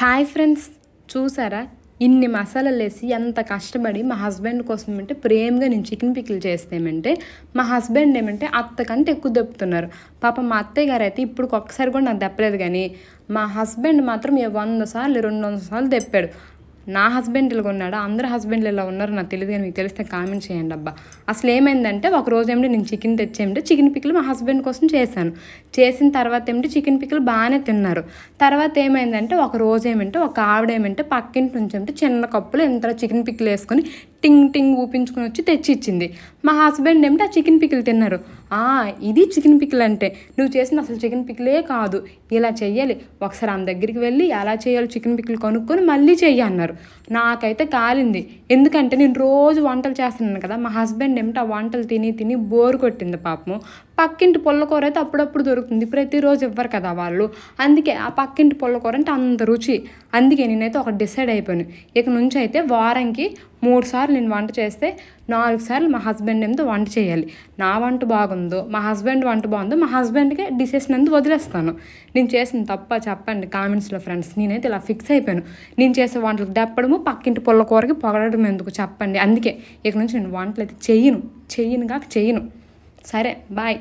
Hi friends, చూసారా ఇన్ని మసాలాలు వేసి ఎంత కష్టపడి మా హస్బెండ్ కోసం అంటే ప్రేమగా నేను చికెన్ పికిల్ చేస్తేమంటే మా హస్బెండ్ ఏమంటే అత్తకంటే ఎక్కువ దెప్పుతున్నారు. పాపం మా అత్తయ్య గారు అయితే ఇప్పుడు ఒక్కసారి కూడా నాకు దెప్పలేదు, కానీ మా హస్బెండ్ మాత్రం 100 సార్లు 200 సార్లు దెప్పాడు. నా హస్బెండ్ ఇలా ఉన్నాడు, అందరు హస్బెండ్లు ఇలా ఉన్నారు నాకు తెలియదు, కానీ మీకు తెలిస్తే కామెంట్ చేయండి అబ్బా. అసలు ఏమైందంటే ఒక రోజు ఏమిటి నేను చికెన్ తెచ్చేమిటి చికెన్ పికిల్ మా హస్బెండ్ కోసం చేశాను. చేసిన తర్వాత ఏమిటి చికెన్ పికిల్ బాగానే తిన్నారు. తర్వాత ఏమైందంటే ఒక రోజు ఏమంటే ఒక ఆవిడ ఏమంటే పక్కింటి నుంచి ఏమిటి చిన్న కప్పులో ఇంత చికెన్ పికిల్ వేసుకొని టింగ్ టింగ్ ఊపించుకొని వచ్చి తెచ్చి ఇచ్చింది. మా హస్బెండ్ ఏమిటి ఆ చికెన్ పికిల్ తిన్నారు. ఇది చికెన్ పికిల్ అంటే, నువ్వు చేసిన అసలు చికెన్ పికిలే కాదు, ఇలా చెయ్యాలి, ఒకసారి ఆమె దగ్గరికి వెళ్ళి ఎలా చేయాలి చికెన్ పికిల్ కొనుక్కొని మళ్ళీ చెయ్యి అన్నారు. నాకైతే కాలింది, ఎందుకంటే నేను రోజు వంటలు చేస్తున్నాను కదా. మా హస్బెండ్ ఏమిటి ఆ వంటలు తిని తిని బోరు కొట్టింది పాపము. పక్కింటి పుల్లకూర అయితే అప్పుడప్పుడు దొరుకుతుంది, ప్రతిరోజు ఇవ్వరు కదా వాళ్ళు. అందుకే ఆ పక్కింటి పుల్లకూర అంటే అంత రుచి. అందుకే నేనైతే ఒక డిసైడ్ అయిపోయాను, ఇక నుంచి అయితే వారానికి 3 సార్లు నేను వంట చేస్తే 4 సార్లు మా హస్బెండ్ ఏమితో వంట చేయాలి. నా వంట బాగుందో మా హస్బెండ్ వంట బాగుందో మా హస్బెండ్కే డిసిషన్ అంతా వదిలేస్తాను. నేను చేసిన తప్ప చెప్పండి కామెంట్స్లో ఫ్రెండ్స్. నేనైతే ఇలా ఫిక్స్ అయిపోయాను, నేను చేసే వంటలకు దెప్పడము పక్కింటి పుల్లకూరకి పొగడడం ఎందుకు చెప్పండి. అందుకే ఇక నుంచి నేను వంటలు అయితే చెయ్యను. సరే బాయ్.